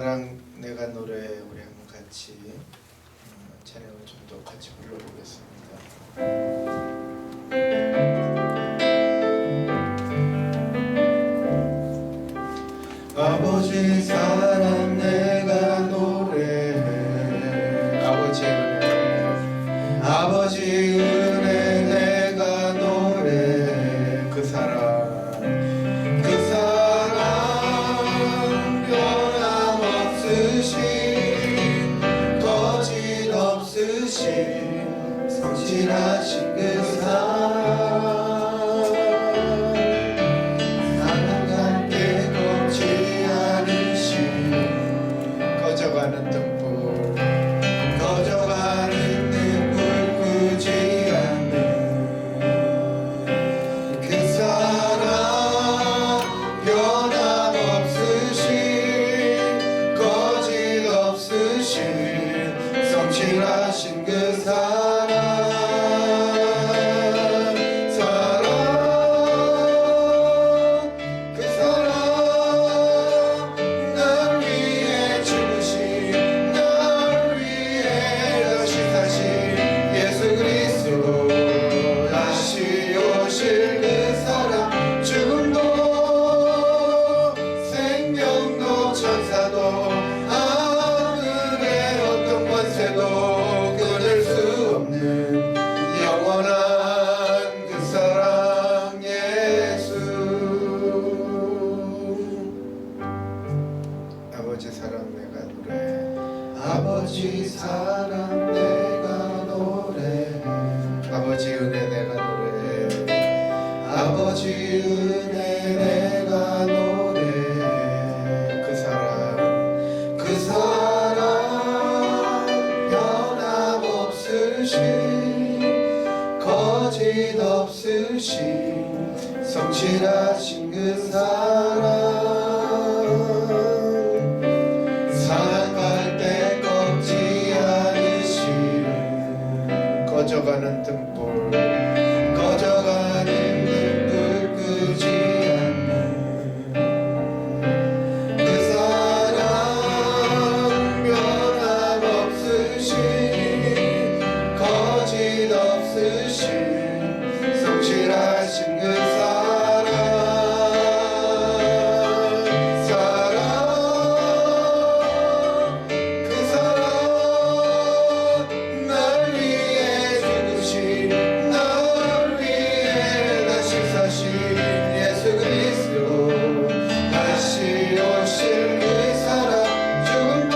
사랑 내가 노래 우리 한번 같이 찬양을 좀 더 같이 불러보겠습니다. 아버지 사랑 내가 노래해 아버지 은혜 내가 노래해 그 사랑 거짓없으신 성실하신 그 사랑 사랑할 때 꺾지 않으신 꺼져가는 등불 끄지 않는 그 사랑 변함없으신 거짓없으신 성실하신 그 사랑 그 사랑 날 위해 죽으신 날 위해 다시 사신 예수 그리스도 다시 오실 그 사랑 죽음도 생명도 천사도 영원한 그 사랑 예수 아버지 사랑 내가 노래해 아버지 사랑 내가 노래해 아버지 은혜 내가 노래해 아버지 은혜 내가 노래해 그 사랑 변함없으신 거짓없으신 성실하신 그 사랑 사랑할 때 꺾지 않으시는 꺼져가는 등불 끄지 않는 그 사랑 변함없으신 거짓없으신 성실하신 그 사랑 그 사랑 날 위해 죽으신 날 위해 다시 사신 예수 그리스도 다시 오실 그 사랑 죽음도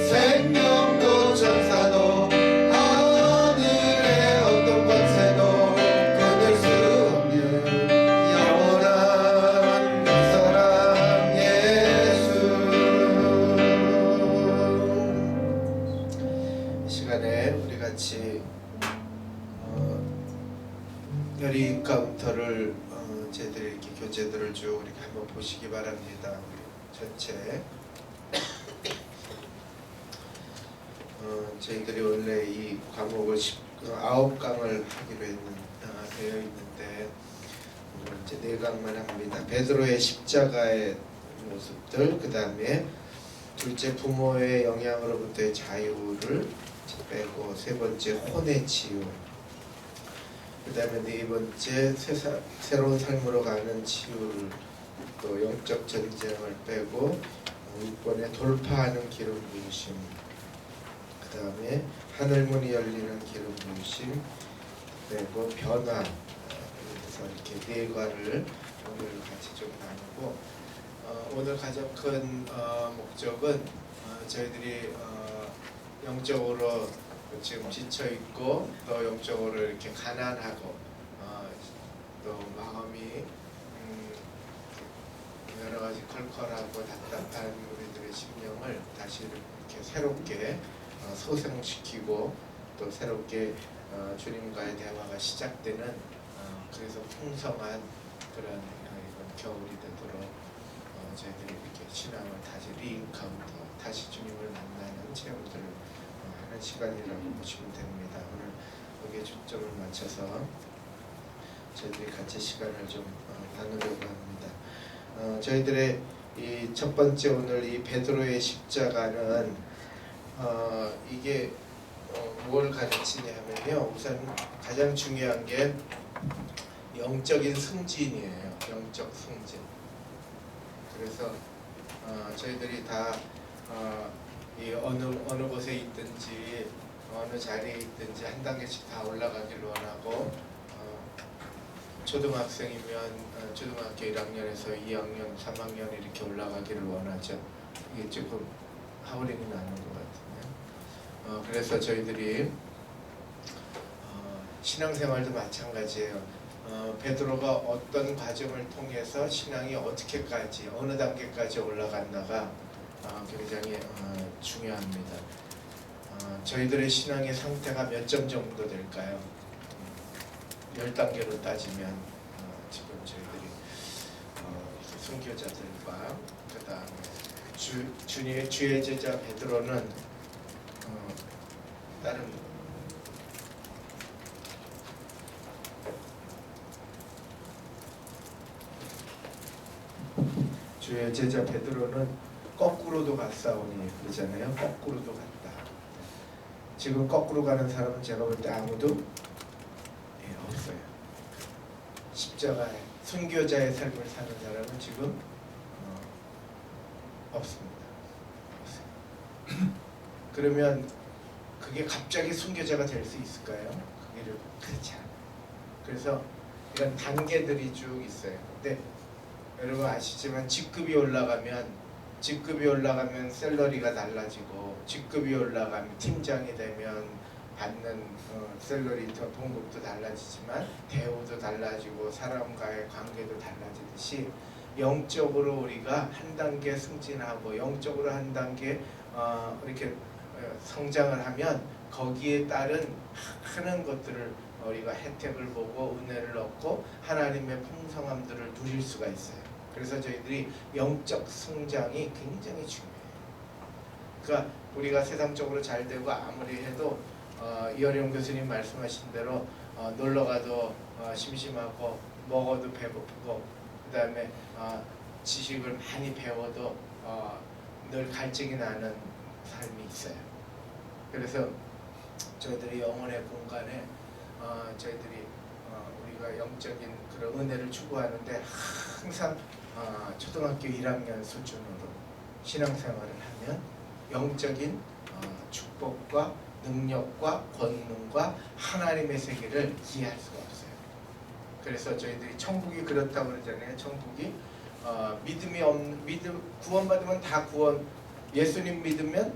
생명도 천사도 우리 같이 열의 카운터를 저희들이 이렇게 교재들을 쭉 이렇게 한번 보시기 바랍니다. 우리 전체 저희들이 원래 이 과목을 9강을 하기로 되어 있는데 오늘 이제 4강만 합니다. 베드로의 십자가의 모습들, 그 다음에 둘째 부모의 영향으로부터의 자유를 빼고, 세 번째 혼의 치유, 그 다음에 네 번째 새로운 삶으로 가는 치유를, 또 영적 전쟁을 빼고 6번에 돌파하는 기름 부으심, 그 다음에 하늘문이 열리는 기름 부으심, 그리고 변화, 그래서 이렇게 4과를 오늘 같이 좀 나누고, 오늘 가장 큰 목적은 저희들이 영적으로 지금 지쳐있고 또 영적으로 이렇게 가난하고 또 마음이 여러가지 컬컬하고 답답한 우리들의 심령을 다시 이렇게 새롭게 소생시키고 또 새롭게 주님과의 대화가 시작되는 그래서 풍성한 그런 이번 겨울이 되도록 저희들이 이렇게 신앙을 다시 리인카운터, 다시 주님을 만나는 체험들을 하는 시간이라고 보시면 됩니다. 오늘 거기에 초점을 맞춰서 저희들이 같이 시간을 좀 나누려고 합니다. 저희들의 이 첫 번째 오늘 이 베드로의 십자가는 이게 뭘 가르치냐면요. 우선 가장 중요한 게 영적인 승진이에요. 영적 승진. 그래서 저희들이 다 이 어느 곳에 있든지 어느 자리에 있든지 한 단계씩 다 올라가길 원하고 초등학생이면 초등학교 1학년에서 2학년, 3학년 이렇게 올라가기를 원하죠. 이게 조금 하울링이 나는 것 같은데. 그래서 저희들이 신앙생활도 마찬가지예요. 베드로가 어떤 과정을 통해서 신앙이 어떻게까지 어느 단계까지 올라갔나가 굉장히 중요합니다. 저희들의 신앙의 상태가 몇 점 정도 될까요? 10단계로 따지면 지금 저희들이 순교자들과 그 다음에 주의 제자 베드로는 다른 주의 제자 베드로는 거꾸로도 갔사오니 그러잖아요. 거꾸로도 갔다. 지금 거꾸로 가는 사람은 제가 볼 때 아무도 없어요. 십자가의 순교자의 삶을 사는 사람은 지금 없습니다. 그러면 그게 갑자기 순교자가 될 수 있을까요? 그렇지 않아요. 그래서 이런 단계들이 쭉 있어요. 근데 여러분 아시지만 직급이 올라가면 샐러리가 달라지고, 직급이 올라가면 팀장이 되면 받는 샐러리 봉급도 달라지지만 대우도 달라지고 사람과의 관계도 달라지듯이 영적으로 우리가 한 단계 승진하고 영적으로 한 단계 이렇게 성장을 하면 거기에 따른 많은 것들을 우리가 혜택을 보고 은혜를 얻고 하나님의 풍성함들을 누릴 수가 있어요. 그래서 저희들이 영적 성장이 굉장히 중요해요. 그러니까 우리가 세상적으로 잘 되고 아무리 해도 이어령 교수님 말씀하신 대로 놀러가도 심심하고 먹어도 배고프고 그 다음에 지식을 많이 배워도 늘 갈증이 나는 삶이 있어요. 그래서 저희들이 영혼의 공간에 저희들이 우리가 영적인 그런 은혜를 추구하는데 항상 초등학교 1학년 수준으로 신앙생활을 하면 영적인 축복과 능력과 권능과 하나님의 세계를 이해할 수가 없어요. 그래서 저희들이 천국이 그렇다고 그러잖아요. 천국이 구원받으면 다 예수님 믿으면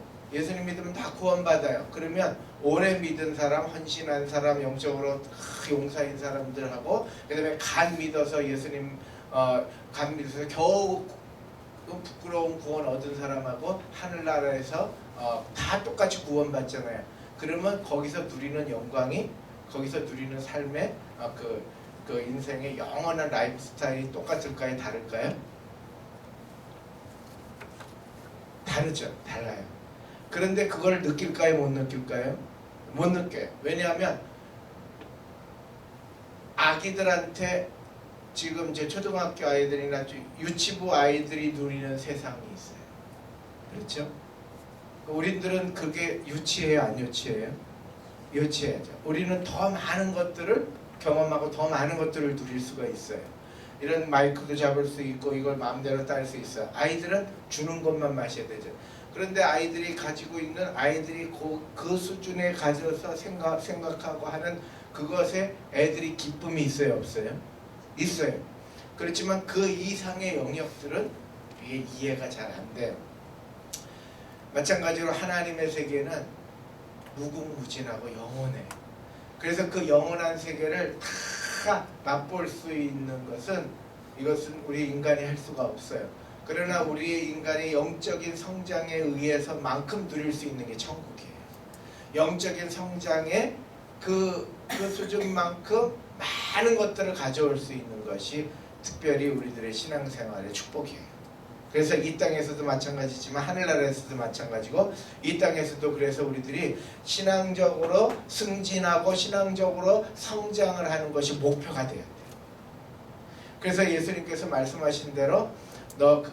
다 구원받아요. 그러면 오래 믿은 사람, 헌신한 사람, 영적으로 용사인 사람들하고 그 다음에 간 믿어서 예수님 간 믿어서 겨우 부끄러운 구원 얻은 사람하고 하늘나라에서 다 똑같이 구원받잖아요. 그러면 거기서 누리는 영광이, 거기서 누리는 삶의 그 인생의 영원한 라이프 스타일이 똑같을까요? 다를까요? 다르죠. 달라요. 그런데 그걸 느낄까요? 못 느낄까요? 못 느껴요. 왜냐하면 아기들한테 지금 이제 초등학교 아이들이나 유치부 아이들이 누리는 세상이 있어요. 그렇죠? 우리들은 그게 유치해요? 안 유치해요? 유치해야죠. 우리는 더 많은 것들을 경험하고 더 많은 것들을 누릴 수가 있어요. 이런 마이크도 잡을 수 있고 이걸 마음대로 딸 수 있어요. 아이들은 주는 것만 마셔야 되죠. 그런데 아이들이 가지고 있는 아이들이 그 수준에 가져서 생각하고 하는 그것에 애들이 기쁨이 있어요? 없어요? 있어요. 그렇지만 그 이상의 영역들은 이해가 잘 안 돼요. 마찬가지로 하나님의 세계는 무궁무진하고 영원해요. 그래서 그 영원한 세계를 다 맛볼 수 있는 이것은 우리 인간이 할 수가 없어요. 그러나 우리 인간이 영적인 성장에 의해서 만큼 누릴 수 있는 게 천국이에요. 영적인 성장의 그 수준만큼 많은 것들을 가져올 수 있는 것이 특별히 우리들의 신앙생활의 축복이에요. 그래서 이 땅에서도 마찬가지지만 하늘나라에서도 마찬가지고, 이 땅에서도 그래서 우리들이 신앙적으로 승진하고 신앙적으로 성장을 하는 것이 목표가 돼야 돼요. 그래서 예수님께서 말씀하신 대로 너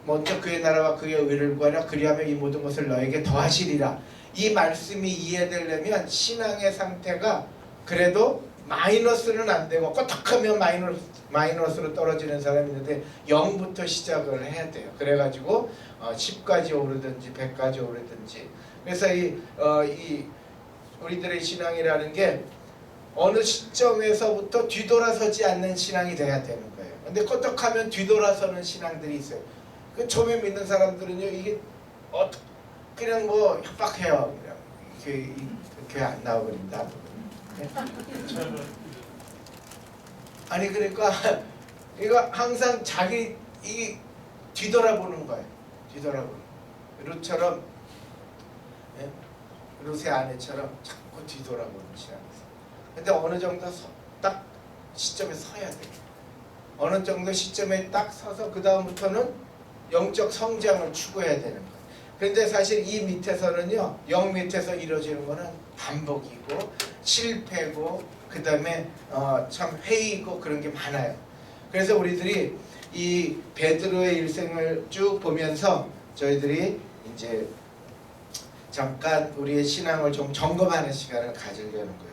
먼저 그의 나라와 그의 의를 구하라. 그리하면 이 모든 것을 너에게 더하시리라. 이 말씀이 이해되려면 신앙의 상태가 그래도 마이너스는 안 되고 꼬딱하면 마이너스로 떨어지는 사람이 있는데 0부터 시작을 해야 돼요. 그래가지고 10까지 오르든지 100까지 오르든지. 그래서 이 우리들의 신앙이라는 게 어느 시점에서부터 뒤돌아서지 않는 신앙이 돼야 되는 거예요. 근데 꼬딱하면 뒤돌아서는 신앙들이 있어요. 그 처음에 믿는 사람들은요, 이게 그냥 뭐 협박해요. 그냥 교회 안 나와버린다. 아니 그러니까 이거 항상 자기 이 뒤돌아보는 거예요. 뒤돌아보는. 룻처럼, 룻의 아내처럼 자꾸 뒤돌아보는 신앙이 있어요. 근데 어느 정도 딱 시점에 서야 돼요. 어느 정도 시점에 딱 서서 그 다음부터는 영적 성장을 추구해야 되는 거예요. 그런데 사실 이 밑에서는요, 영 밑에서 이루어지는 거는 반복이고 실패고 그 다음에 참 회의고 그런 게 많아요. 그래서 우리들이 이 베드로의 일생을 쭉 보면서 저희들이 이제 잠깐 우리의 신앙을 좀 점검하는 시간을 가지려는 거예요.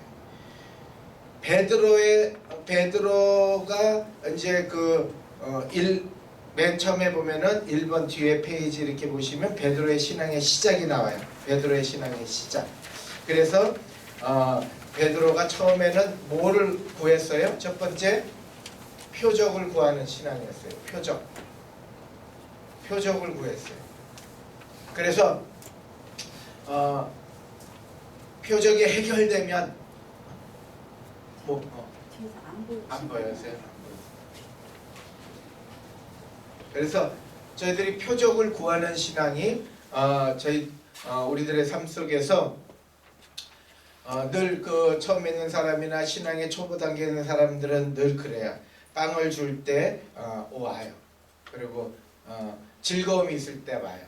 베드로가 이제 맨 처음에 보면은 1번 뒤에 페이지 이렇게 보시면 베드로의 신앙의 시작이 나와요. 베드로의 신앙의 시작. 그래서 베드로가 처음에는 뭐를 구했어요? 첫 번째, 표적을 구하는 신앙이었어요. 표적을 구했어요. 그래서 표적이 해결되면 안 보여서요. 그래서 저희들이 표적을 구하는 신앙이 우리들의 삶 속에서 늘 그 처음 있는 사람이나 신앙의 초보 단계에 있는 사람들은 늘 그래요. 빵을 줄 때 와요. 그리고 즐거움이 있을 때 와요.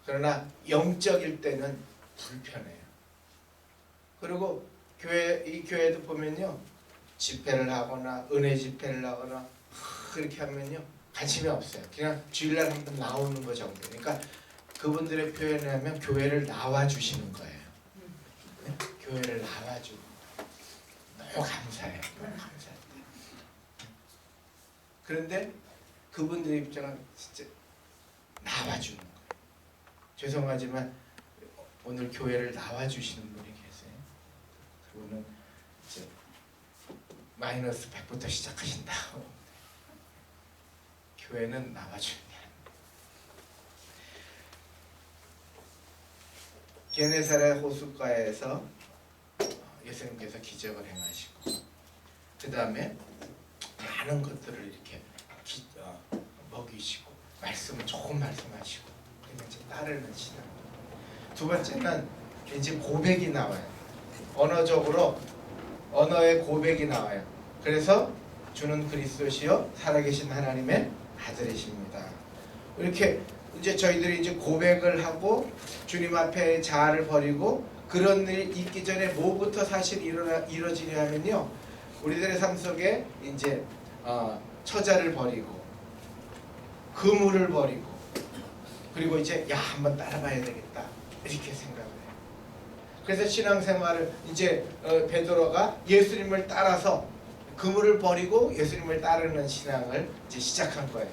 그러나 영적일 때는 불편해요. 그리고 이 교회도 보면요, 집회를 하거나 은혜 집회를 하거나 그렇게 하면요, 관심이 없어요. 그냥 주일날 한번 나오는 거 정도. 그러니까 그분들의 표현을 하면 교회를 나와주시는 거예요. 교회를 나와주고 너무 감사해요. 너무 감사해요. 그런데 그분들의 입장은 진짜 나와주는 거예요. 죄송하지만 오늘 교회를 나와주시는 분이 계세요. 그분은 이제 마이너스 100부터 시작하신다. 교회는 나와주는 게 아닙니다. 게네사렛 호숫가에서 예수님께서 기적을 행하시고 그 다음에 많은 것들을 이렇게 먹이시고 말씀을 조금 말씀하시고 그냥 이제 따르는 신앙. 두 번째는 이제 고백이 나와요. 언어의 고백이 나와요. 그래서 주는 그리스도시요 살아계신 하나님의 아들이십니다. 이렇게 이제 저희들이 이제 고백을 하고 주님 앞에 자아를 버리고 그런 일 있기 전에 뭐부터 사실 이루어지냐면요, 우리들의 삶 속에 이제 처자를 버리고 그물을 버리고 그리고 이제 한번 따라봐야 되겠다 이렇게 생각을 해요. 그래서 신앙생활을 이제 베드로가 예수님을 따라서 그물을 버리고 예수님을 따르는 신앙을 이제 시작한 거예요.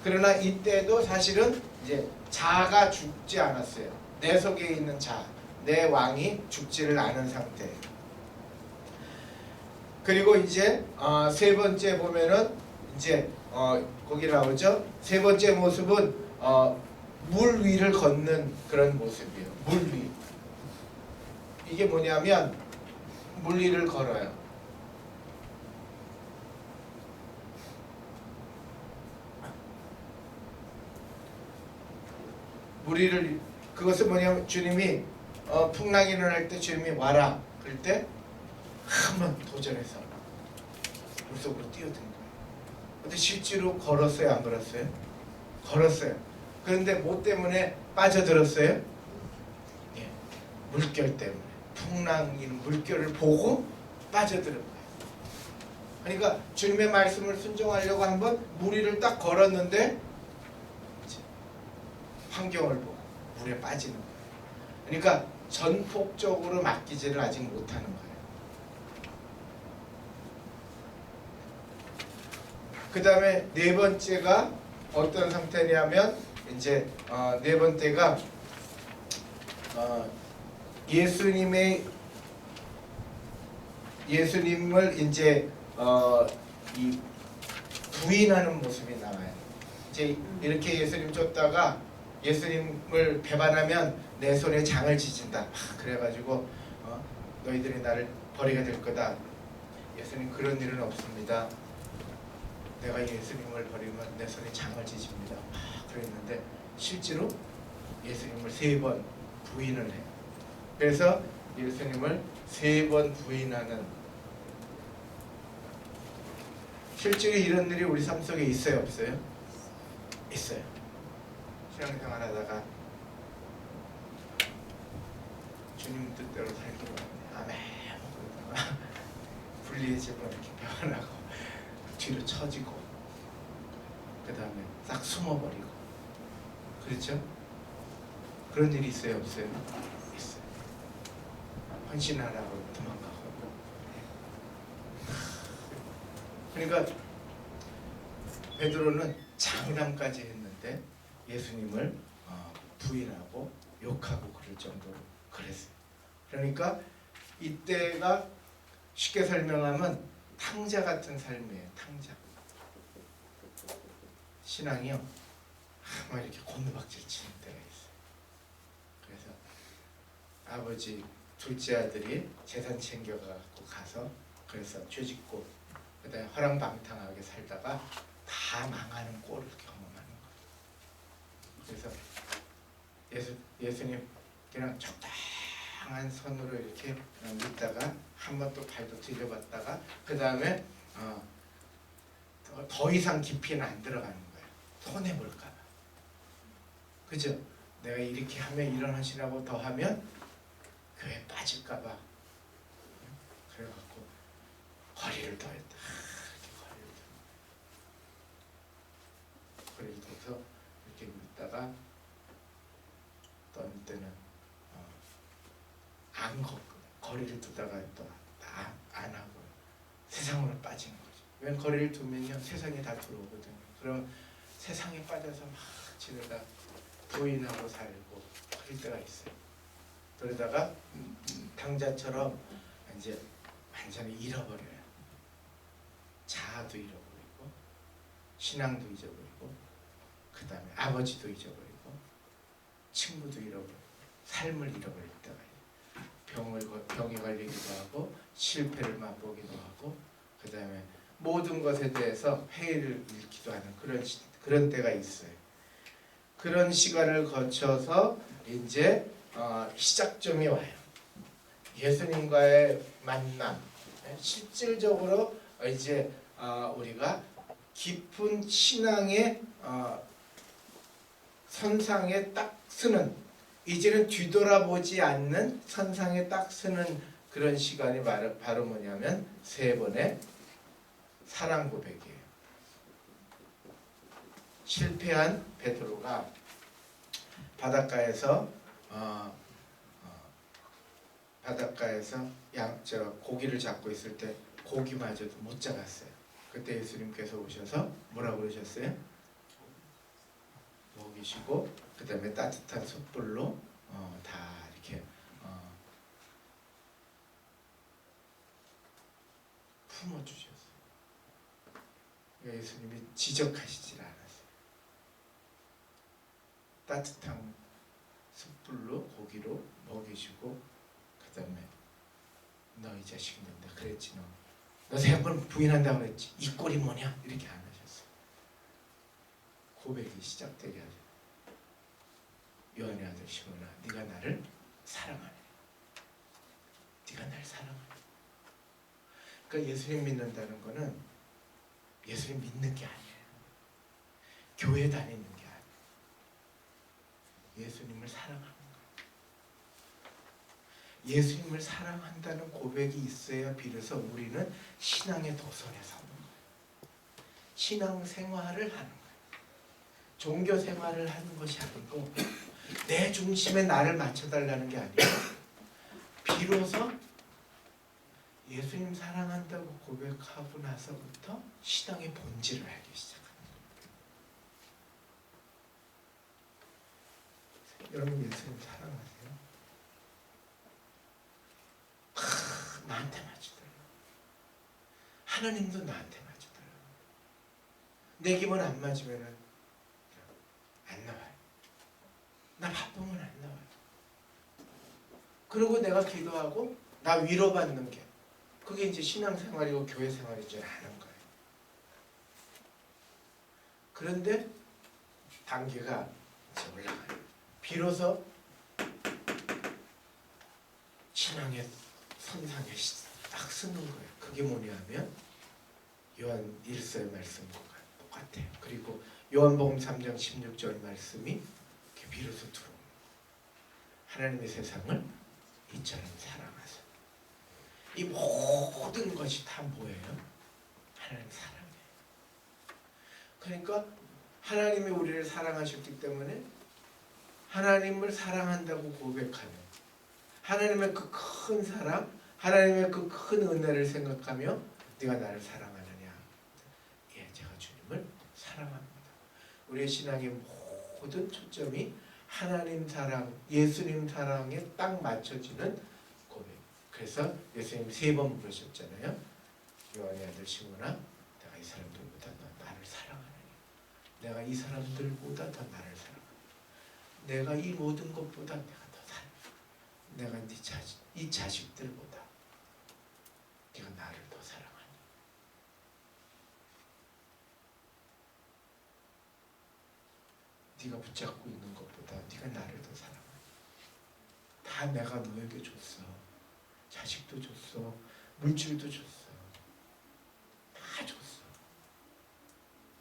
그러나 이때도 사실은 이제 자아가 죽지 않았어요. 내 속에 있는 자아, 내 왕이 죽지를 않은 상태예요. 그리고 이제 세 번째 보면은 이제 거기 나오죠. 세 번째 모습은 물 위를 걷는 그런 모습이에요. 물 위. 이게 뭐냐면 물 위를 걸어요. 그것은 뭐냐면 주님이 풍랑이 일어날 때 주님이 와라 그럴 때 한번 도전해서 물속으로 뛰어든 거예요. 근데 실제로 걸었어요, 안 걸었어요? 걸었어요. 그런데 뭐 때문에 빠져들었어요? 예, 물결 때문에. 풍랑이 물결을 보고 빠져드는 거예요. 그러니까 주님의 말씀을 순종하려고 한번 무리를 딱 걸었는데 환경을 보고 물에 빠지는 거예요. 그러니까 전폭적으로 맡기지를 아직 못하는 거예요. 그 다음에 네 번째가 어떤 상태냐면 이제 네 번째가 예수님을 이제 이 부인하는 모습이 나와요. 이제 이렇게 예수님 쫓다가 예수님을 배반하면 내 손에 장을 지진다. 그래가지고 너희들이 나를 버리게 될 거다. 예수님 그런 일은 없습니다. 내가 예수님을 버리면 내 손에 장을 지집니다. 그랬는데 실제로 예수님을 3번 부인을 해요. 그래서 예수님을 3번 부인하는, 실제로 이런 일이 우리 삶 속에 있어요, 없어요? 있어요. 신앙생활 하다가 주님 뜻대로 살기로 하네. 아멘. 그러다가 불리해지고 이렇게 변하고 뒤로 처지고 그 다음에 싹 숨어버리고, 그렇죠? 그런 일이 있어요, 없어요? 있어요. 헌신하라고 도망가고. 그러니까 베드로는 장담까지 했는데 예수님을 부인하고 욕하고 그럴 정도로 그랬어요. 그러니까 이때가 쉽게 설명하면 탕자 같은 삶이에요. 탕자. 신앙이요, 막 이렇게 곤두박질 치는 때가 있어요. 그래서 아버지 둘째 아들이 재산 챙겨가고 가서 그래서 죄짓고 그다음에 허랑방탕하게 살다가 다 망하는 꼴을 경험하는 거예요. 그래서 예수님 그냥 적당한 선으로 이렇게 믿다가 한 번 또 발도 들여봤다가 그 다음에 더 이상 깊이는 안 들어가는 거예요. 손해볼까 봐. 그죠? 내가 이렇게 하면 일어나시라고 더 하면 교회 빠질까 봐. 그래갖고 거리를 더했다. 이렇게 거리를 둬서 이렇게 믿다가 또 어느 때는 안 걷고 거리를 두다가 또 안 하고 세상으로 빠지는 거죠. 왜 거리를 두면요 세상에 다 들어오거든요. 그럼 세상에 빠져서 막 지내다 부인하고 살고 그럴 때가 있어요. 그러다가 탕자처럼 이제 완전히 잃어버려요. 자아도 잃어버리고 신앙도 잊어버리고 그 다음에 아버지도 잊어버리고 친구도 잃어버리고 삶을 잃어버릴 때가 있어요. 병에 걸리기도 하고 실패를 맛보기도 하고 그 다음에 모든 것에 대해서 회의를 잃기도 하는 그런 때가 있어요. 그런 시간을 거쳐서 이제 시작점이 와요. 예수님과의 만남. 실질적으로 이제 우리가 깊은 신앙의 선상에 딱 서는, 이제는 뒤돌아보지 않는 선상에 딱 서는 그런 시간이 바로 뭐냐면 3번의 사랑 고백이에요. 실패한 베드로가 바닷가에서 고기를 잡고 있을 때 고기마저도 못 잡았어요. 그때 예수님께서 오셔서 뭐라고 그러셨어요? 먹이시고 그 다음에 따뜻한 숯불로 다 이렇게 품어주셨어요. 그러니까 예수님이 지적하시질 않았어요. 따뜻한 숯불로 고기로 먹이시고 그 다음에 너 이 자식 넌다 그랬지 너 3번 부인한다고 그랬지 이 꼴이 뭐냐 이렇게 안 하셨어요. 고백이 시작되게 하죠. 요한의 아들 시몬아 네가 나를 사랑하네. 네가 날 사랑하네. 그러니까 예수님 믿는다는 거는 예수님 믿는 게 아니에요. 교회 다니는 게 아니에요. 예수님을 사랑하는 거예요. 예수님을 사랑한다는 고백이 있어야 비로소 우리는 신앙의 도선에 서는 거예요. 신앙 생활을 하는 거예요. 종교 생활을 하는 것이 아니고 내 중심에 나를 맞춰달라는 게 아니고 비로소 예수님 사랑한다고 고백하고 나서부터 신앙의 본질을 알기 시작합니다. 여러분 예수님 사랑하세요? 나한테 맞추더라고요. 하나님도 나한테 맞추더라고요. 내 기분 안 맞으면 안 나와요. 나 바쁘면 안 나와요. 그리고 내가 기도하고 나 위로받는 게 그게 이제 신앙생활이고 교회생활인 줄 아는 거예요. 그런데 단계가 이제 올라가요. 비로소 신앙의 선상에 딱 서는 거예요. 그게 뭐냐면 요한 1서의 말씀과 똑같아요. 그리고 요한복음 3장 16절 말씀이 비로소 들어옵니다. 하나님의 세상을 이처럼 사랑하사. 이 모든 것이 다 뭐예요? 하나님 사랑이에요. 그러니까 하나님이 우리를 사랑하셨기 때문에 하나님을 사랑한다고 고백하며 하나님의 그 큰 사랑, 하나님의 그 큰 은혜를 생각하며 네가 나를 사랑하느냐? 예, 제가 주님을 사랑합니다. 우리의 신앙의 모든 초점이 하나님 사랑, 예수님 사랑에 딱 맞춰지는 고백. 그래서 예수님 3번 물으셨잖아요. 요한의 아들 시몬아, 내가 이 사람들보다 너 나를 사랑하느냐? 내가 이 사람들보다 더 나를 사랑하느냐? 내가 이 모든 것보다 내가 더 사랑해. 내가 이 자식들보다 네가 나를 더 사랑하니? 네가 붙잡고 있는 것보다 네가 나를 더 사랑하니? 다 내가 너에게 줬어. 자식도 줬어. 물질도 줬어. 다 줬어.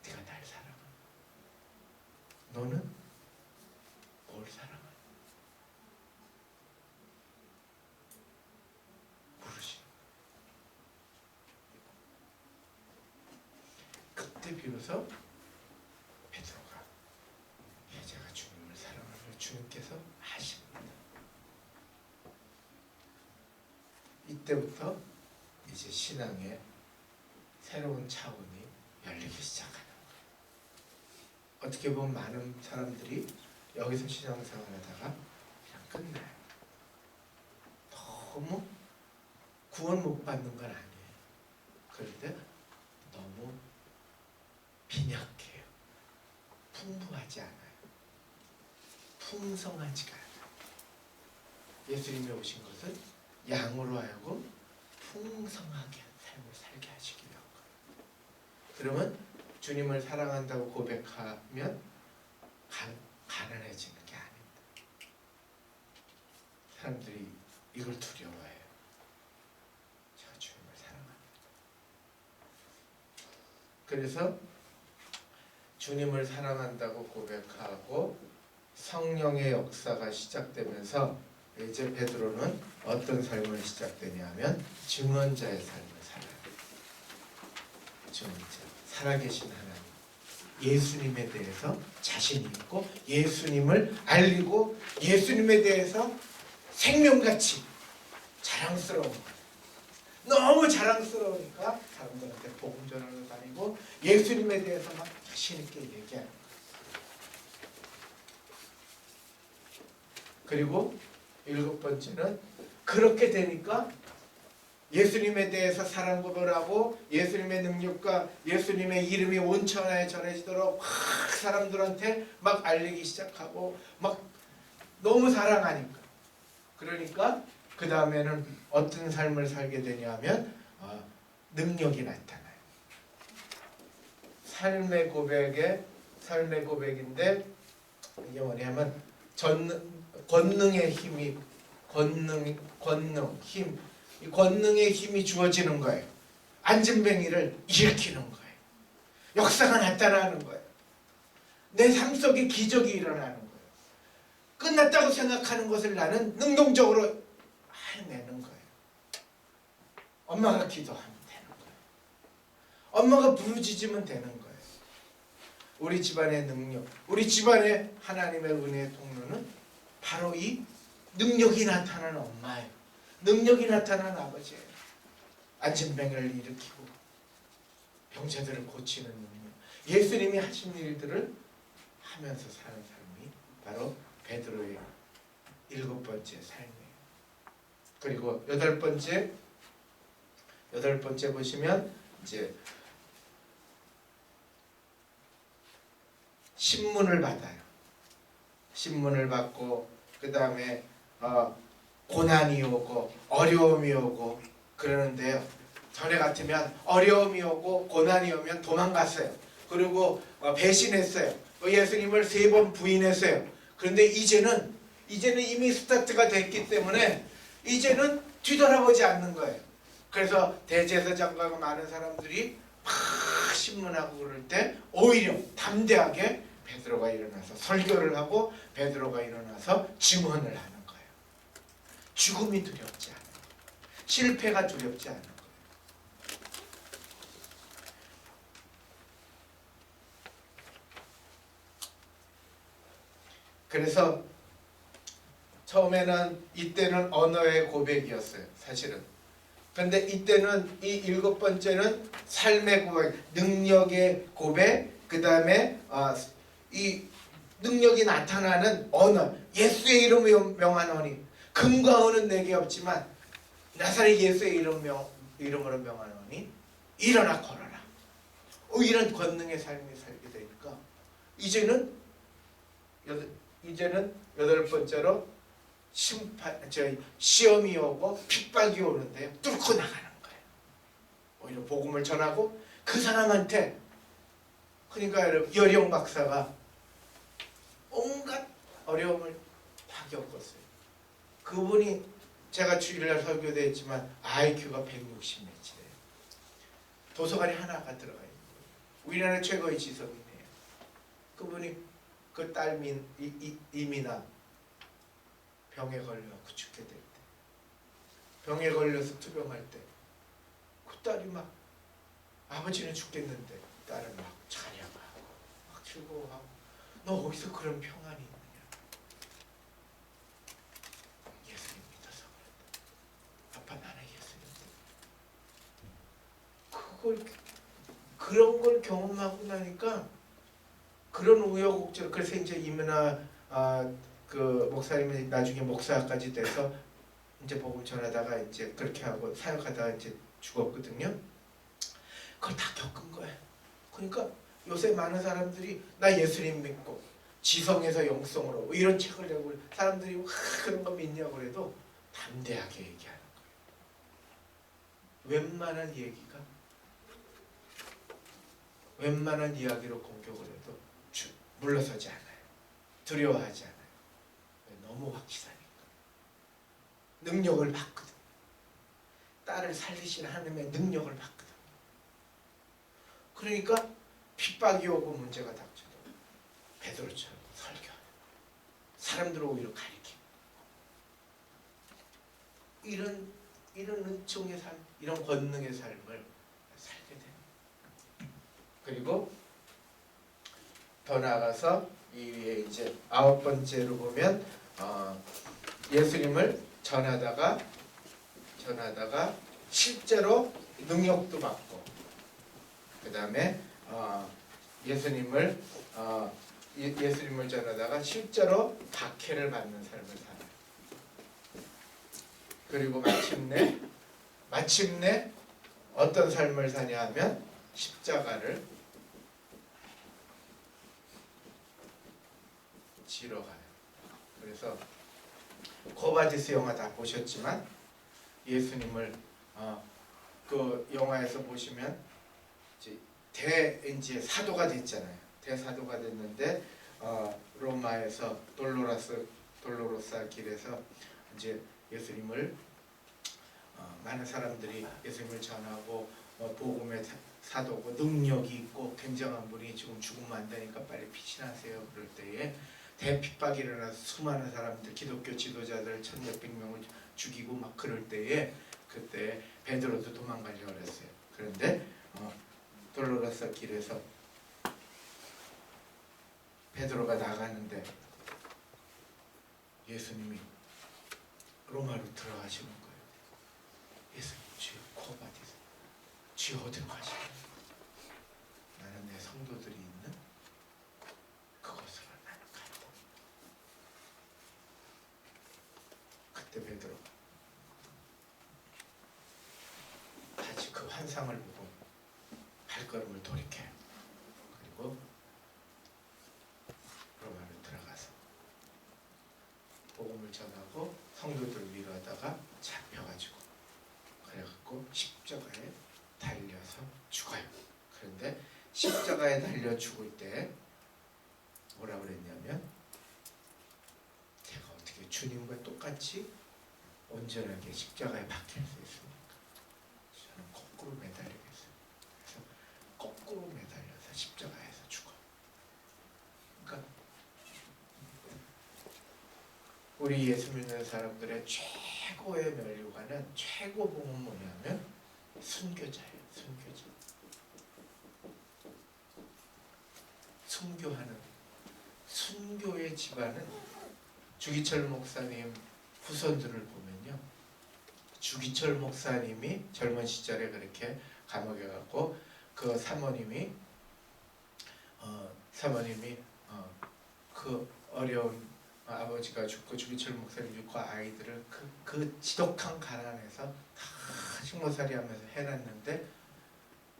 네가 날 사랑하니? 너는 뭘 사랑하니? 물으시는 거예요. 그때 비로소 베드로가 예, 제가 주님을 사랑하며 주님께서 아십니다. 이때부터 이제 신앙의 새로운 차원이 열리기 시작하는 거예요. 어떻게 보면 많은 사람들이 여기서 신앙생활 하다가 그냥 끝나요. 너무 구원 못 받는 건 아니에요. 그런데 너무 빈약해요. 풍부하지 않아요. 풍성하지가 않아요. 예수님이 오신 것은 양으로 하여금 풍성하게 삶을 살게 하시기 위한 거예요. 그러면 주님을 사랑한다고 고백하면 가난해지는 게 아닙니다. 사람들이 이걸 두려워해요. 제가 주님을 사랑합니다. 그래서 주님을 사랑한다고 고백하고 성령의 역사가 시작되면서 이제 베드로는 어떤 삶을 시작되냐면 증언자의 삶을 살아요. 증언자, 살아계신 하나님, 예수님에 대해서 자신이 있고 예수님을 알리고 예수님에 대해서 생명같이 자랑스러운 거예요. 너무 자랑스러우니까 사람들한테 복음 전하러 다니고 예수님에 대해서 막 자신 있게 얘기하는 거예요. 그리고 7번째는 그렇게 되니까 예수님에 대해서 사랑 고백하고 예수님의 능력과 예수님의 이름이 온 천하에 전해지도록 막 사람들한테 막 알리기 시작하고 막 너무 사랑하니까 그러니까 그 다음에는 어떤 삶을 살게 되냐면 능력이 나타나요. 삶의 고백인데 이게 뭐냐면 권능의 힘이 힘, 이 권능의 힘이 주어지는 거예요. 안진뱅이를 일으키는 거예요. 역사가 나타나는 거예요. 내 삶 속에 기적이 일어나는 거예요. 끝났다고 생각하는 것을 나는 능동적으로 해내는 거예요. 엄마가 기도하면 되는 거예요. 엄마가 부르짖으면 되는 거예요. 우리 집안의 능력, 우리 집안의 하나님의 은혜의 통로는 바로 이 능력이 나타나는 엄마예요. 능력이 나타나는 아버지예요. 안진병을 일으키고 병자들을 고치는 능력, 예수님이 하신 일들을 하면서 사는 삶이 바로 베드로의 7번째 삶이에요. 그리고 여덟 번째 보시면 이제 신문을 받아요. 신문을 받고 그 다음에 고난이 오고 어려움이 오고 그러는데요. 전에 같으면 어려움이 오고 고난이 오면 도망갔어요. 그리고 배신했어요. 예수님을 3번 부인했어요. 그런데 이제는 이미 스타트가 됐기 때문에 이제는 뒤돌아보지 않는 거예요. 그래서 대제사장과 많은 사람들이 막 신문하고 그럴 때 오히려 담대하게 베드로가 일어나서 설교를 하고 베드로가 일어나서 증언을 하는 거예요. 죽음이 두렵지 않아요. 실패가 두렵지 않은 거예요. 그래서 처음에는 이때는 언어의 고백이었어요. 사실은. 근데 이때는 이 7번째는 삶의 고백, 능력의 고백, 그 다음에 이 능력이 나타나는 언어, 예수의 이름으로 명하노니 금과 은은 내게 없지만 나사렛 예수의 이름으로 명하노니 일어나 걸어라. 이런 권능의 삶이 살게 되니까 이제는 8번째로 시험이 오고 핍박이 오는데요. 뚫고 나가는 거예요. 오히려 복음을 전하고 그 사람한테, 그러니까 여령 박사가 온갖 어려움을 다 겪었어요. 그분이 제가 주일날 설교도 했지만 IQ가 160 몇이래요. 도서관에 하나가 들어가 있는 거예요. 우리나라 최고의 지성이네요. 그분이 그 딸 이민아 병에 걸려서 죽게 될 때, 병에 걸려서 투병할 때 그 딸이 막 아버지는 죽겠는데 딸은 막 찬양하고 막 즐거워하고, 너 어디서 그런 평안이 있느냐? 예수님 믿어서 그랬다. 아빠 나는 예수님 믿어. 그런 걸 경험하고 나니까 그런 우여곡절, 그래서 이제 이민아 그 목사님이 나중에 목사까지 돼서 이제 복음 전하다가 이제 그렇게 하고 사역하다가 이제 죽었거든요. 그걸 다 겪은 거예요. 그러니까 요새 많은 사람들이 나 예수님 믿고 지성에서 영성으로 이런 책을 내고 사람들이 그런 거 믿냐고 그래도 담대하게 얘기하는 거예요. 웬만한 이야기로 공격을 해도 물러서지 않아요. 두려워하지 않아요. 너무 확실하니까. 능력을 받거든. 딸을 살리신 하나님의 능력을 받거든. 그러니까 핍박이 오고 문제가 닥쳐도 베드로처럼 설교하는, 사람들을 오히려 가리키고, 이런 은총의 삶, 이런 권능의 삶을 살게 됩니다. 그리고 더 나아가서 이 위에 이제 9번째로 보면 예수님을 전하다가 실제로 능력도 받고, 그 다음에 예수님을 전하다가 실제로 박해를 받는 삶을 살아요. 그리고 마침내 어떤 삶을 사냐 하면 십자가를 지러 가요. 그래서 코바디스 영화 다 보셨지만 예수님을 그 영화에서 보시면 이제 사도가 됐잖아요. 대사도가 됐는데 로마에서 돌로로사 길에서 이제 예수님을 많은 사람들이 예수님을 전하고 복음의 사도고 능력이 있고 굉장한 분이 지금 죽으면 안 되니까 빨리 피신하세요. 그럴 때에 대핍박이 일어나서 수많은 사람들, 기독교 지도자들 1600명을 죽이고 막 그럴 때에 그때 베드로도 도망가려고 그랬어요. 그런데 돌로로사 길에서 베드로가 나가는데 예수님이 로마로 들어가시는 거예요. 예수님, 주여 코바디스, 주여 어디로 가시는 거예요? 나는 내 성도들이 있는 그곳으로 나는 간다. 그때 베드로 다시 그 환상을 보고 발걸음을 돌이켜 그리고 로마로 들어가서 복음을 전하고 성도들을 위로하다가 잡혀가지고 그래갖고 십자가에 달려서 죽어요. 그런데 십자가에 달려 죽을 때 뭐라 그랬냐면 제가 어떻게 주님과 똑같이 온전하게 십자가에 박힐 수 있습니까? 저는 거꾸로 매달리겠어요. 그래서 거꾸로 매달려서 십자가에서 죽어. 그러니까 우리 예수 믿는 사람들의 최고의 면류관은 최고 복은 뭐냐면 순교자예요. 순교자. 순교하는 순교의 집안은 주기철 목사님 후손들을 보면요, 주기철 목사님이 젊은 시절에 그렇게 감옥에 갔고 그 사모님이 그 어려운 아버지가 죽고 주기철 목사님 죽고 아이들을 그 지독한 가난에서 다 식모살이 하면서 해놨는데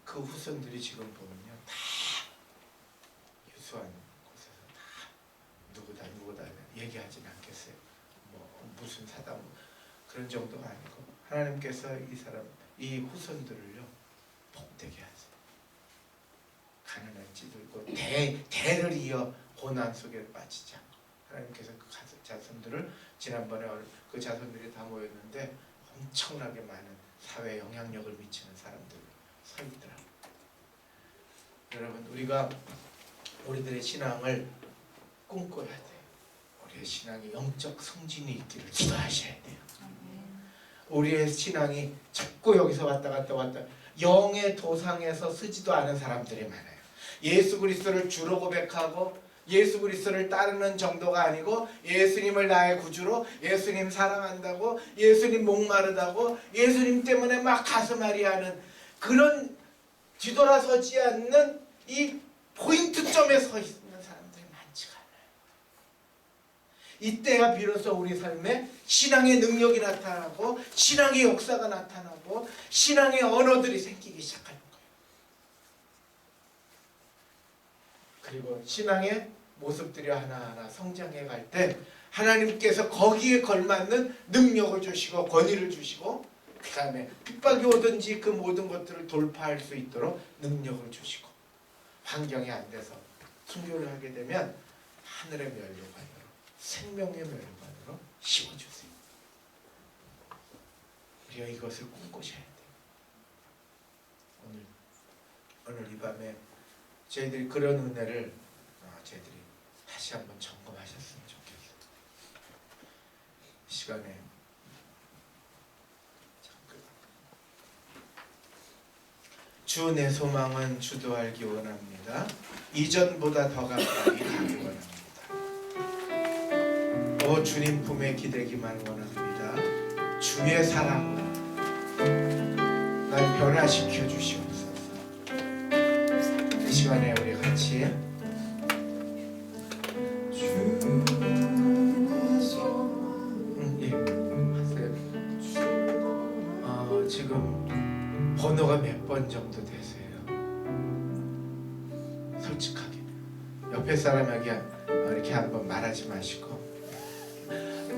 그 후손들이 지금 보면요 다 유수한 곳에서 다 누구다 얘기하진 않겠어요. 뭐 무슨 사다 뭐 그런 정도가 아니고 하나님께서 이 후손들을요 복되게 하세요. 가난한 찌들고 대를 이어 고난 속에 빠지지 않고 하나님께서 그 자손들을 지난번에 그 자손들이 다 모였는데 엄청나게 많은 사회에 영향력을 미치는 사람들이 서 있더라고요. 여러분 우리가 우리들의 신앙을 꿈꿔야 돼요. 우리의 신앙이 영적 성진이 있기를 기도하셔야 돼요. 우리의 신앙이 자꾸 여기서 왔다 갔다 영의 도상에서 쓰지도 않은 사람들이 많아요. 예수 그리스도를 주로 고백하고 예수 그리스도를 따르는 정도가 아니고 예수님을 나의 구주로, 예수님 사랑한다고, 예수님 목마르다고, 예수님 때문에 막 가슴앓이하는 그런 뒤돌아서지 않는 이 포인트점에 서 있는 사람들이 많지가 않아요. 이때야 비로소 우리 삶에 신앙의 능력이 나타나고 신앙의 역사가 나타나고 신앙의 언어들이 생기기 시작하는 거예요. 그리고 신앙의 모습들이 하나하나 성장해 갈 때 하나님께서 거기에 걸맞는 능력을 주시고 권위를 주시고 그 다음에 핍박이 오든지 그 모든 것들을 돌파할 수 있도록 능력을 주시고 환경이 안 돼서 순교를 하게 되면 하늘의 면류관으로 생명의 면류관으로 씌워주세요. 우리가 이것을 꿈꾸셔야 돼요. 오늘 이 밤에 저희들이 그런 은혜를 저희들이 다시 한번 점검하셨으면 좋겠어요. 이 시간에 주 내 소망은 주도 알기 원합니다. 이전보다 더 가까이 가기 원합니다. 오 주님 품에 기대기만 원합니다. 주의 사랑 날 변화시켜 주시옵소서. 이 시간에 우리 같이 지금 번호가 몇 번 정도 되세요? 솔직하게 옆에 사람에게 이렇게 한번 말하지 마시고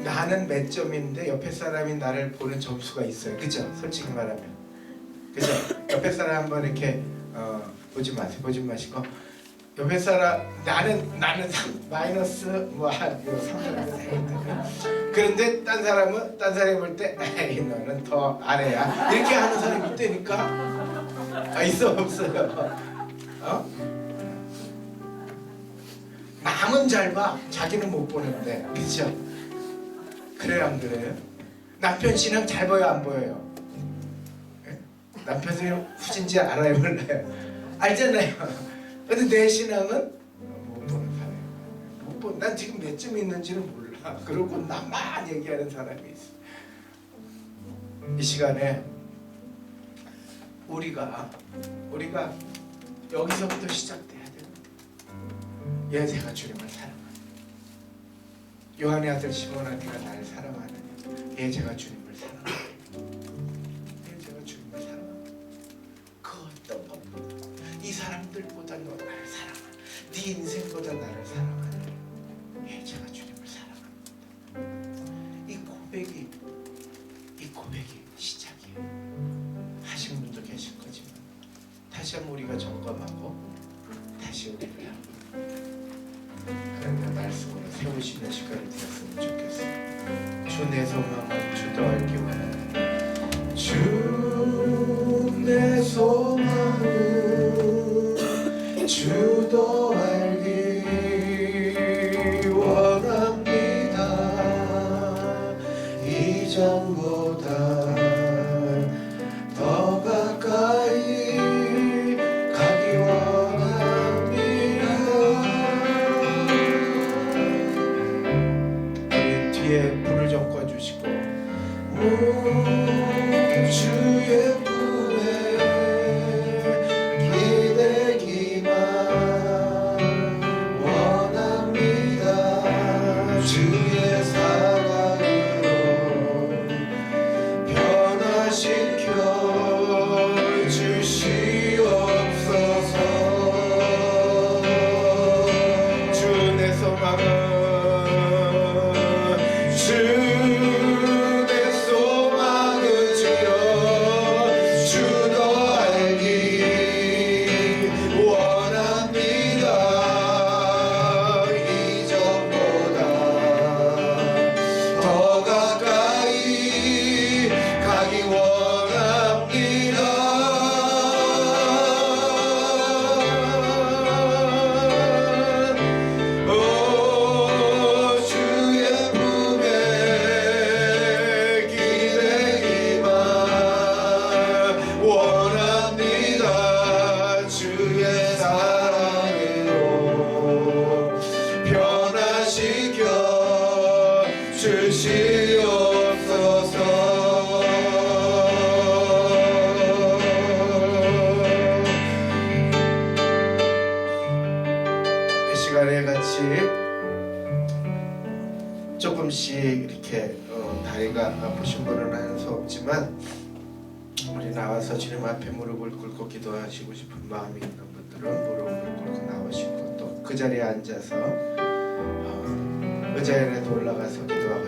나는 몇 점인데 옆에 사람이 나를 보는 점수가 있어요. 그죠? 솔직히 말하면 그죠? 옆에 사람 한번 이렇게 보지 마시고 옆에 사람 나는 마이너스 한 3점 그런데 딴 사람이 볼 때 에이 너는 더 아래야 이렇게 하는 사람이 있다니까. 있어 없어요? 남은 잘 봐 자기는 못 보는데 그죠? 그래요 안 그래요? 남편 신앙 잘 보여 안 보여요? 예? 남편이 후진지 알아요 몰라요? 알잖아요. 근데 내 신앙은 못 보는 사람이에요. 못 보. 난 지금 몇 점 있는지는 몰라. 그러고 나만 얘기하는 사람이 있어. 이 시간에 우리가 여기서부터 시작돼야 돼요. 예, 제가 주님을 사랑하는. 요한의 아들 시몬아, 네가 나를 사랑하느냐? 예, 제가 주님을 사랑하는. 예, 제가 주님을 사랑하는. 그 어떤 것보다 이 사람들보다 너 나를 사랑하는. 네 인생보다 나를 사랑하는. 예, 제가 주님을 사랑합니다. 이 고백이 시작이에요. 하신 분도 계실 거지만 다시 한번 우리가 점검하고 다시 우리를 하나님의 말씀으로 세우시는 시간이 되었으면 좋겠어요. 주 내 소망은 주도 알기 원하는 주 내 소망은 주도 알기 원합니다. 이전보다 더 가까이 가기 원합니다. 우리 뒤에 불을 좀 꺼주시고 주의 품에 기대기만 원합니다. 주의 사랑으로 변화시켜 주시옵소서. 주 내 소망은 주 내 소망은 주여 주도 알기 원합니다. 이전보다 더 가까이 가기 원합니다. 오 주의 품에 기대기만 원합니다. 주의 사랑으로 변화시켜 주시옵소서. 이 시간에 같이 조금씩 이렇게 다리가 아프신 분은 할 수 없지만 우리 나와서 주님 앞에 무릎을 꿇고 기도하시고 싶은 마음이 있는 분들은 무릎을 꿇고 나오시고 또 그 자리에 앉아서 의자에라도 올라가서 기도하고